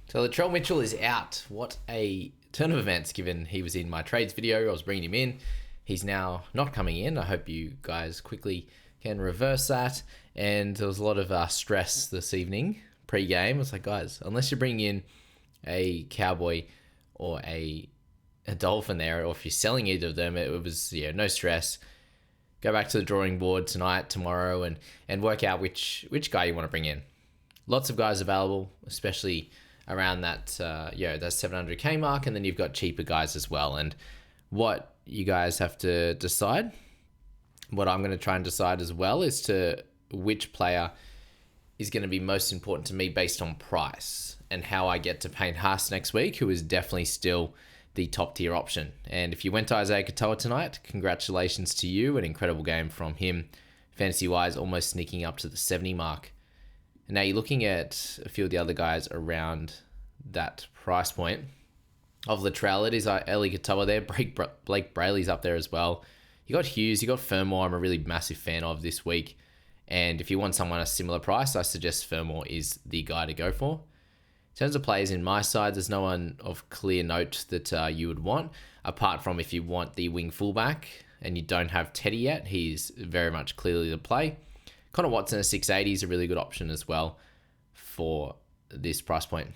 So Latrell Mitchell is out. What a turn of events, given he was in my trades video. I was bringing him in. He's now not coming in. I hope you guys quickly can reverse that. And there was a lot of stress this evening, pre-game. I was like, guys, unless you bring in a Cowboy or a Dolphin there, or if you're selling either of them, it was no stress. Go back to the drawing board tonight, tomorrow, and work out which guy you want to bring in. Lots of guys available, especially around that that 700k mark, and then you've got cheaper guys as well. And what you guys have to decide, what I'm going to try and decide as well, is to which player is going to be most important to me based on price and how I get to Payne Haas next week, who is definitely still the top tier option. And if you went to Isaiah Katoa tonight, congratulations to you. An incredible game from him, fantasy wise, almost sneaking up to the 70 mark. And now you're looking at a few of the other guys around that price point of Latrell. It is Eli Katoa there. Blake Brayley's up there as well. You got Hughes, you got Fermor. I'm a really massive fan of this week. And if you want someone a similar price, I suggest Fermor is the guy to go for. In terms of players in my side, there's no one of clear note that you would want, apart from if you want the wing fullback and you don't have Teddy yet. He's very much clearly the play. Connor Watson at 680 is a really good option as well for this price point.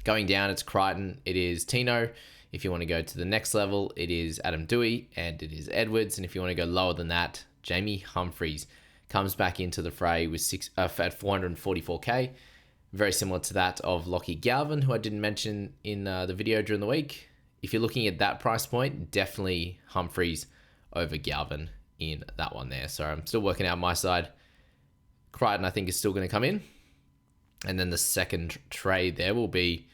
Going down, it's Crichton, it is Tino. If you want to go to the next level, it is Adam Dewey, and it is Edwards. And if you want to go lower than that, Jamie Humphreys comes back into the fray with at 444k. Very similar to that of Lockie Galvin, who I didn't mention in the video during the week. If you're looking at that price point, definitely Humphreys over Galvin in that one there. So I'm still working out my side. Crichton, I think, is still going to come in. And then the second trade there will be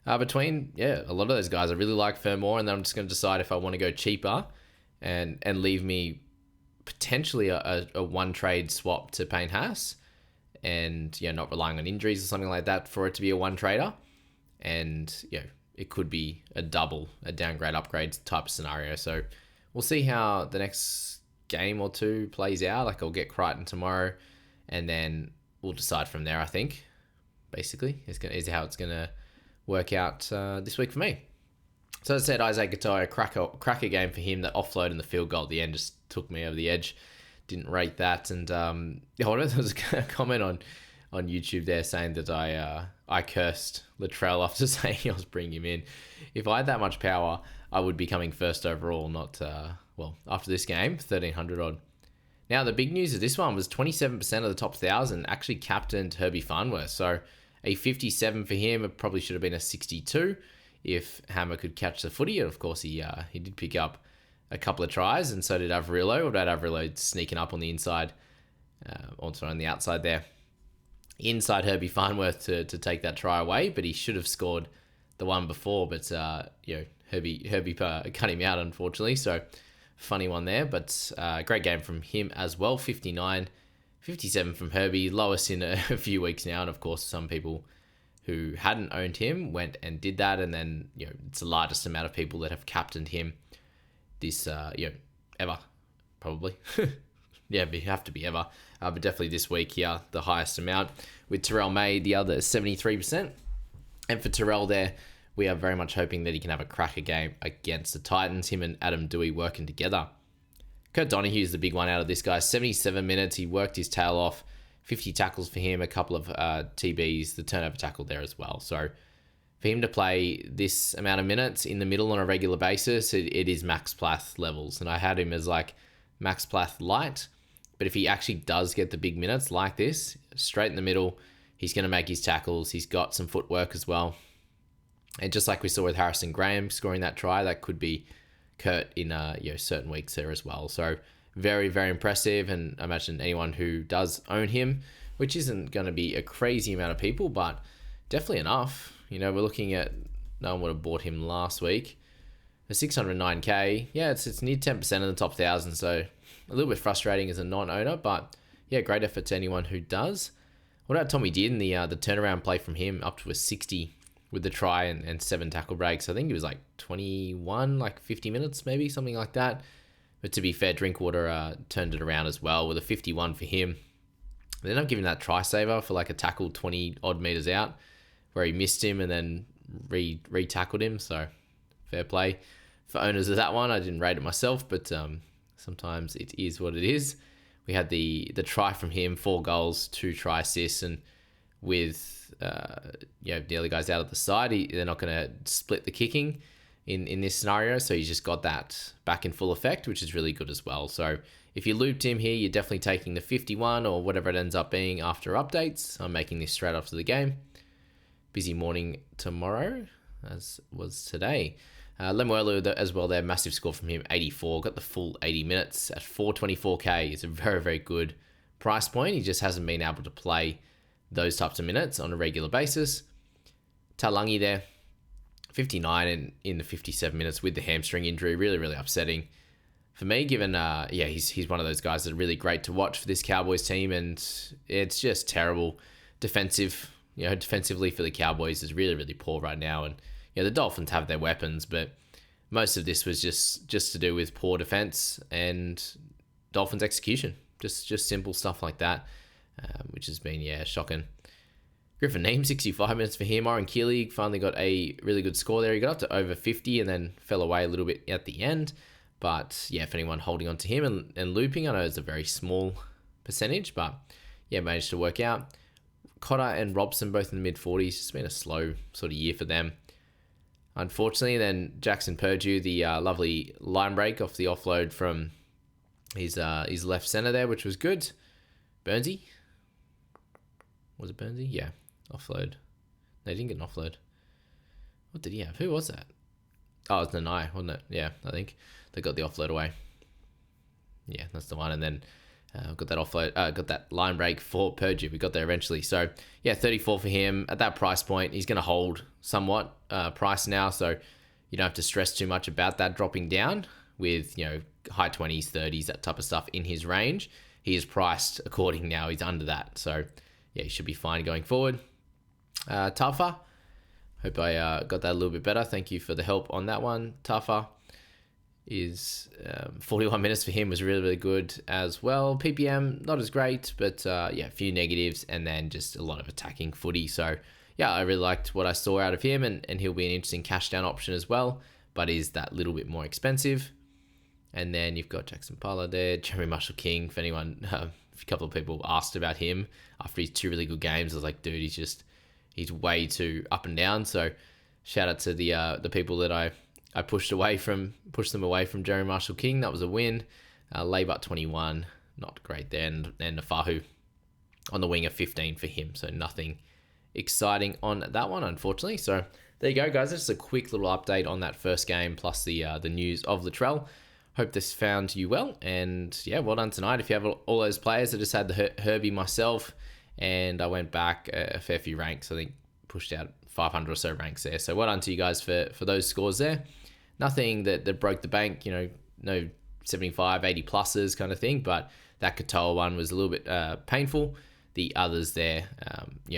between, a lot of those guys. I really like Fermor, and then I'm just going to decide if I want to go cheaper and leave me potentially a one trade swap to Payne Haas, and not relying on injuries or something like that for it to be a one trader. And it could be a downgrade upgrade type of scenario. So we'll see how the next game or two plays out. Like, I'll get Crichton tomorrow, and then we'll decide from there. I think basically is how it's gonna work out this week for me. So as I said, Isaiah Katoa, cracker game for him. That offload and the field goal at the end just took me over the edge. Didn't rate that. And there was a comment on YouTube there saying that I cursed Latrell after saying I was bringing him in. If I had that much power, I would be coming first overall, not after this game, 1300 odd. Now the big news of this one was 27% of the top 1,000 actually captained Herbie Farnworth. So a 57 for him. It probably should have been a 62 if Hammer could catch the footy. And of course he did pick up a couple of tries, and so did Averillo. Without Averillo sneaking up on the inside, also on the outside there. Inside Herbie Farnworth to take that try away, but he should have scored the one before. But Herbie cut him out, unfortunately. So funny one there, but great game from him as well. 59, 57 from Herbie, lowest in a few weeks now. And of course, some people who hadn't owned him went and did that, and then it's the largest amount of people that have captained him this ever, probably. It'd have to be ever, but definitely this week here, the highest amount, with Trell May the other 73%. And for Trell there, we are very much hoping that he can have a cracker game against the Titans, him and Adam Dewey working together. Kurt Donohue's the big one out of this guy. 77 minutes, he worked his tail off. 50 tackles for him, a couple of TBs, the turnover tackle there as well. So for him to play this amount of minutes in the middle on a regular basis, it is Max Plath levels. And I had him as like Max Plath light. But if he actually does get the big minutes like this, straight in the middle, he's going to make his tackles. He's got some footwork as well. And just like we saw with Harrison Graham scoring that try, that could be Kurt in certain weeks there as well. So very, very impressive. And I imagine anyone who does own him, which isn't going to be a crazy amount of people, but definitely enough. We're looking at, no one would have bought him last week. The 609k, it's near 10% of the top 1,000, so a little bit frustrating as a non-owner, but great effort to anyone who does. What about Tommy Dearden, the turnaround play from him up to a 60 with the try and 7 tackle breaks? I think it was like 21, like 50 minutes maybe, something like that. But to be fair, Drinkwater turned it around as well with a 51 for him. They're not giving that try saver for like a tackle 20 odd meters out. where he missed him and then re-tackled him. So fair play for owners of that one. I didn't rate it myself, but sometimes it is what it is. We had the try from him, 4 goals, 2 try assists, and with the other guys out of the side, they're not going to split the kicking in this scenario. So he's just got that back in full effect, which is really good as well. So if you looped him here, you're definitely taking the 51 or whatever it ends up being after updates. I'm making this straight after the game. Busy morning tomorrow, as was today. Lemuelu as well there, massive score from him, 84. Got the full 80 minutes at 424k. It's a very, very good price point. He just hasn't been able to play those types of minutes on a regular basis. Talangi there, 59 in the 57 minutes with the hamstring injury. Really, really upsetting for me, given, he's one of those guys that are really great to watch for this Cowboys team, and it's just terrible defensively for the Cowboys is really, really poor right now. And the Dolphins have their weapons, but most of this was just to do with poor defense and Dolphins execution. Just simple stuff like that, which has been, shocking. Griffin Neem, 65 minutes for him. Oren Keeley finally got a really good score there. He got up to over 50 and then fell away a little bit at the end. But, if anyone holding on to him and looping, I know it's a very small percentage, but, managed to work out. Cotter and Robson both in the mid-40s. It's been a slow sort of year for them. Unfortunately, then Jackson Purdue, the lovely line break off the offload from his left center there, which was good. Burnsy? Was it Burnsy? Yeah, offload. No, he didn't get an offload. What did he have? Who was that? Oh, it was Nanai, wasn't it? Yeah, I think they got the offload away. Yeah, that's the one. And then got that offload, got that line break for Purdue. We got there eventually. So, 34 for him. At that price point, he's going to hold somewhat price now. So, you don't have to stress too much about that dropping down with, high 20s, 30s, that type of stuff in his range. He is priced according now. He's under that. So, he should be fine going forward. Tafa. Hope I got that a little bit better. Thank you for the help on that one. Tafa is 41 minutes for him was really, really good as well. PPM, not as great, but a few negatives and then just a lot of attacking footy. So, I really liked what I saw out of him and he'll be an interesting cash down option as well, but is that little bit more expensive. And then you've got Jackson Parler there, Jeremy Marshall-King. For anyone, a couple of people asked about him after his 2 really good games. I was like, dude, he's way too up and down. So shout out to the people that I pushed them away from Jeremy Marshall-King. That was a win. Laybutt 21, not great there. And Nafahu on the wing of 15 for him. So nothing exciting on that one, unfortunately. So there you go, guys. Just a quick little update on that first game plus the news of Latrell. Hope this found you well. And well done tonight. If you have all those players, I just had the Herbie myself. And I went back a fair few ranks. I think pushed out 500 or so ranks there. So well done to you guys for those scores there. Nothing that broke the bank, no 75, 80 pluses kind of thing. But that Katoa one was a little bit painful. The others there,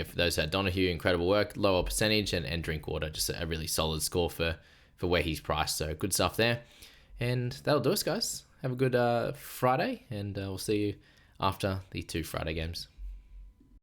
for those who had Donahue, incredible work, lower percentage, and Drinkwater, just a really solid score for where he's priced. So good stuff there. And that'll do us, guys. Have a good Friday, and we'll see you after the 2 Friday games.